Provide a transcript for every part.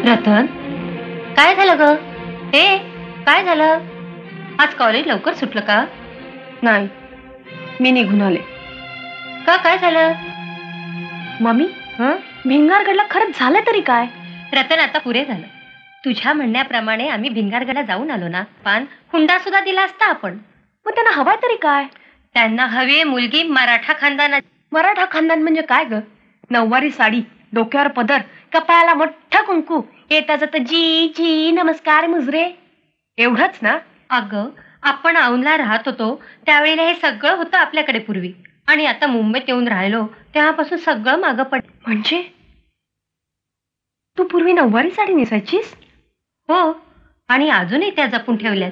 रतन, काय झालं ग? हे काय झालं? आज कॉलेज लवकर सुटलं का? नाही, मी निघून आले. का, काय झालं? मम्मी, भिंगारगडला खरंच झालं तरी काय? रतन, आता पुरे झालं. तुझ्या म्हणण्याप्रमाणे आम्ही भिंगारगडला जाऊन आलो ना. पान हुंडा सुद्धा दिला असता आपण. मग त्यांना हवाय तरी काय? त्यांना हवी मुलगी मराठा खानदानात. मराठा खानदान म्हणजे काय ग? नऊवारी साडी, डोक्यावर पदर, कपाळाला मोठा कुंकू, येता जाता जी जी नमस्कार मुजरे, एवढंच ना? अगं, आपण औंधला राहत होतो त्यावेळेला हे सगळं होतं आपल्याकडे पूर्वी. आणि आता मुंबईत येऊन राहिलो तेव्हापासून सगळं मागं पड. म्हणजे तू पूर्वी नऊवारी साडी नेसायचीस? हो, आणि अजूनही त्या जपून ठेवल्यात.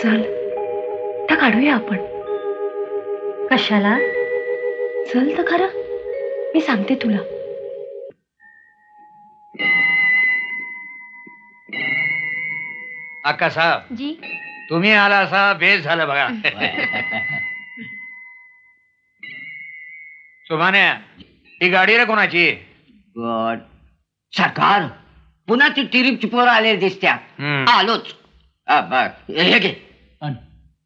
चल, त्या काढूया आपण. कशाला? चल तर खरं, मी सांगते तुला. अक्का साहेब जी, तुम्ही आला असा बेस झालं बघा. सुमान्या, ही गाडी रे कोणाची? सरकार, पुन्हा ती तिरीपची पोरं आले दिसत्या. आलोच. हे घे.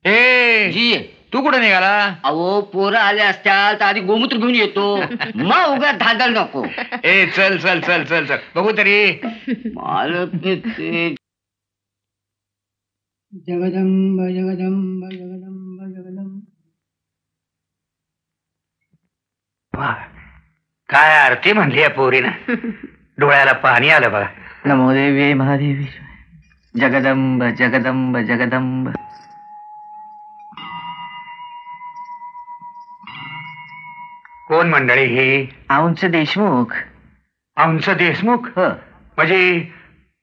ए, तू कुठे निघाला? अहो, पोरं आले असत्या तर आधी गोमूत्र घेऊन येतो, मग उगा धांदल नको. ए, चल चल चल चल चल बघू तरी. जगदंब जगदंब जगदंब जगदंब. काय आरती म्हणली या पोरीनं, डोळ्याला पाणी आलं बघा. नमो देवी महादेवी. जगदंब जगदंब जगदंब. कोण मंडळी ही? औंच देशमुख. औंच देशमुख? हो. म्हणजे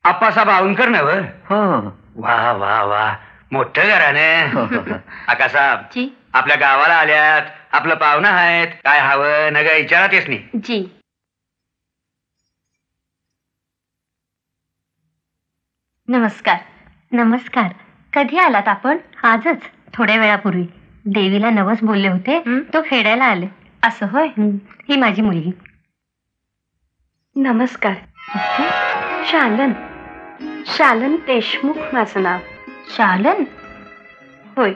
आप्पासाहेब औंधकर नव? हो. वा वा वा, मोठं घरानं. आकासाहेब, जी, आपल्या गावाला आल्यात, आपलं पाहुणं आहेत, काय हवं नग विचारातेस नाही? जी. नमस्कार. नमस्कार. कधी आलात आपण? आजच, थोड्या वेळापूर्वी. देवीला नवस बोलले होते, तो फेडायला आले. असं होय? ही माझी मुलगी. नमस्कार. शालन, शालन देशमुख माझं नाव. शालन? होय.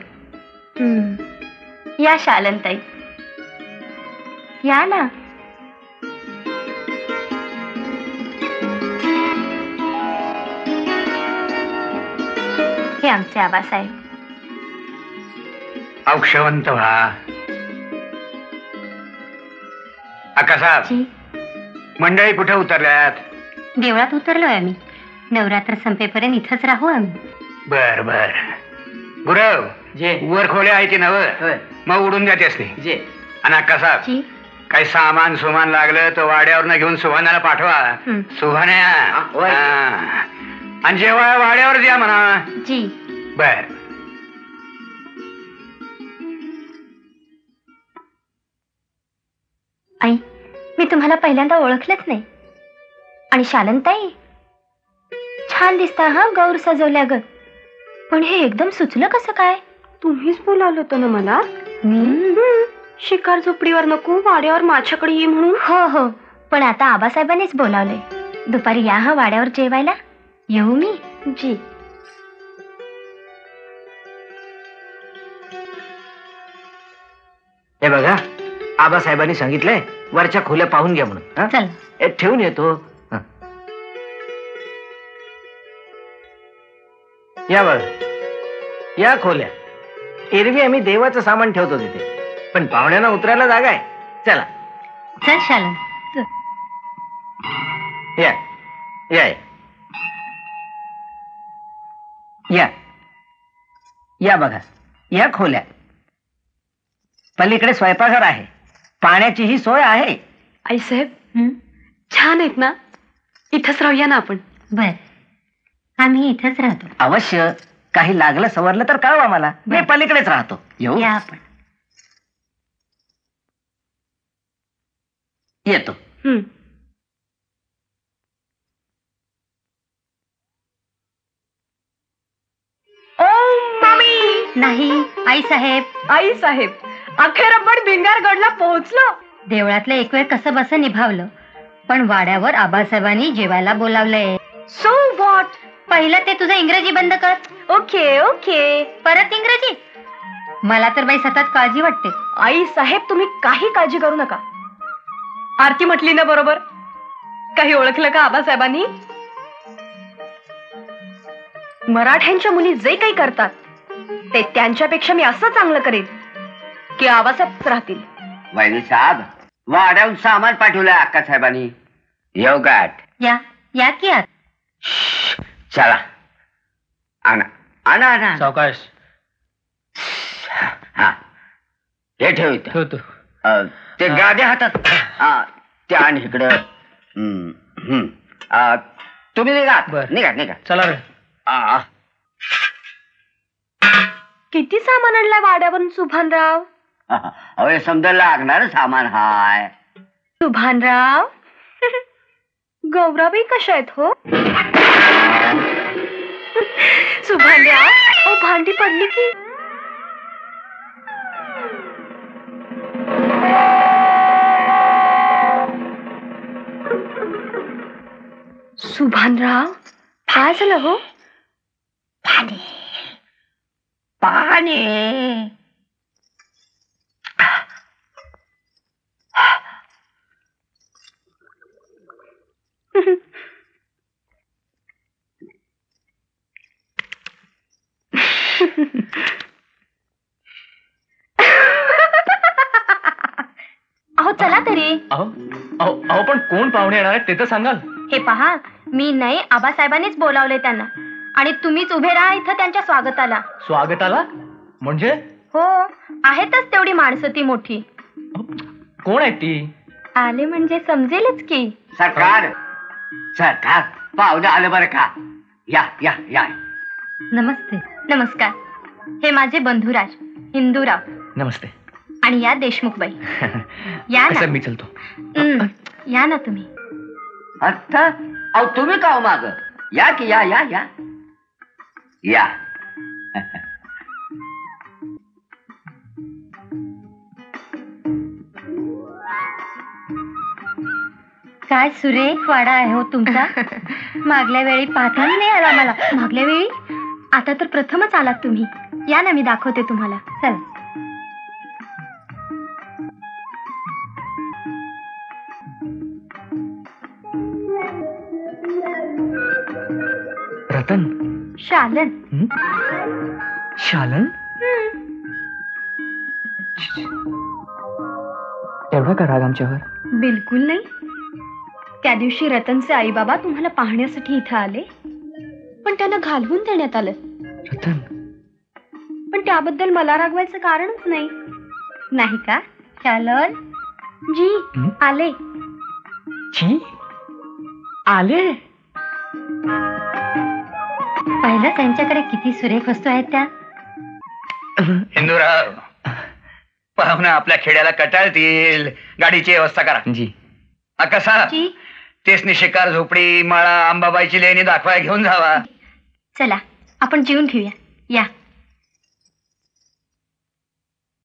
या शालन ताई, या ना. हे आमचे आबासाहेब. औक्षवंत व्हा. आकासाहेब, मंडळी कुठे उतरल्यात? देवळात उतरलोय आम्ही. नवरात्र संपेपर्यंत इथंच राहू आम्ही. बर बर. गुरव, वर खोल्या आहे ती नव, मग उडून द्या त्यासनी. आणि आकासाहेब, काही सामान सुमान लागलं तर वाड्यावर न घेऊन सुभाण्याला पाठवा. सुभाण्या, आणि जेव्हा वाड्यावर द्या म्हणा. जी. बर. आई, मी तुम्हाला पहिल्यांदा ओळखलंच नाही. आणि शालनताई, छान दिसता हा गौर सजवल्या ग. पण हे एकदम सुचलं कसं काय? तुम्हीच बोलावलं होतं ना मला. मी शिकार झोपडीवर नको, वाड्यावर माझ्याकडे ये म्हणून. हो हो, पण आता आबासाहेबांनीच बोलावलंय. दुपारी या हा वाड्यावर जेवायला. येऊ मी? जी. हे बघा, आबासाहेबांनी सांगितलंय वरच्या खोल्या पाहून घ्या म्हणून. चल, ठेवून येतो. या बघ, या खोल्या. एरवी आम्ही देवाचं सामान ठेवतो तिथे, पण पाहुण्यांना उतरायला जागा आहे. चला चल शालन. या या या या बघा, या खोल्या. पलीकडे स्वयंपाकघर आहे, पाण्याचीही सोय आहे. आईसाहेब, छान आहेत ना? इथंच राहूया ना आपण. बर, आम्ही इथंच राहतो. अवश्य. काही लागलं सवरलं तर कळवा मला, मी पलीकडेच राहतो. येऊ? या आपण. येतो. ओ मम्मी. नाही आई साहेब. आई साहेब, अखेर आपण भिंगारगडला पोहोचलो. देवळातलं एक वेळ कसं बस निभावलं, पण वाड्यावर आबासाहेबांनी जेवायला बोलावलंय. So what? पहिलं ते तुझं इंग्रजी बंद कर. Okay okay. परत इंग्रजी? मला तर बाई सतत काळजी वाटते. आई साहेब तुम्ही काही काळजी करू नका. आरती म्हटली ना बरोबर. काही ओळखलं का आबासाहेबांनी? मराठ्यांच्या मुली जे काही करतात ते त्यांच्यापेक्षा मी असं चांगलं करेन की आबासाहेब राहतील. वैनी साहेब वाड्याहून सामान पाठवलंय अक्कासाहेबांनी. येऊ गाठ. या की आत. चला आणा आणा आणा. सावकाश. हा हे ठेव इथं. ठेवतो. ते गाद्या हातात ते आणि इकडं. तुम्ही निघा. निघा निघा. चला रे. किती सामान आणलाय वाड्यावरून सुभानराव? अवे समजा लागणार सामान हाय. सुभानराव गौराबाई कशा आहेत हो? सुभानराव भांडी पडली की? सुभानराव काय झालं हो? पाणी पाणी. अहो चला तरी. अहो पण कोण पाहुणे येणार आहेत ते तर सांगाल. हे पहा, मी नाही आबासाहेबांनीच बोलावले त्यांना आणि तुम्हीच उभे राहा इथं त्यांच्या स्वागताला. स्वागताला म्हणजे? हो, आहेतच तेवढी माणसं ती मोठी. कोण आहेत ती? आले म्हणजे समजेलच की. सरकार सरकार पाहुणे आलं बरं का. या या या. नमस्ते. नमस्कार. हे माझे बंधुराज हिंदूराव. नमस्ते. आणि या देशमुखबाई. या ना. मी चलतो. या ना तुम्ही. आता अहो तुम्ही का माग या की. या या या या. काय सुरेख वाडा आहे हो तुमचा. मागल्या वेळी पाहताही नाही आला मला. मागल्या वेळी? आता तर प्रथमच आलात तुम्ही. या ना, मी दाखवते तुम्हाला. चला. रतन. शालन. शालन? एवढा का राग आमच्यावर? बिलकुल नाही. त्या दिवशी रतनचे आई बाबा तुम्हाला पाहण्यासाठी इथं आले पण त्यांना घालवून देण्यात आलं. रतन. पण त्याबद्दल मला रागवायचं कारणच नाही. नाही का शालन? जी आले. जी आले? पाहिलं त्यांच्याकडे किती सुरेख वस्तू आहेत त्या. हिंदूराव पाहुणा आपल्या खेड्याला कटाळतील. गाडीची व्यवस्था करा. जी. कसा तेसनी शिकार झोपडी माळा अंबाबाईची लेणी दाखवाय घेऊन जावा. चला आपण जेवून घेऊया. या.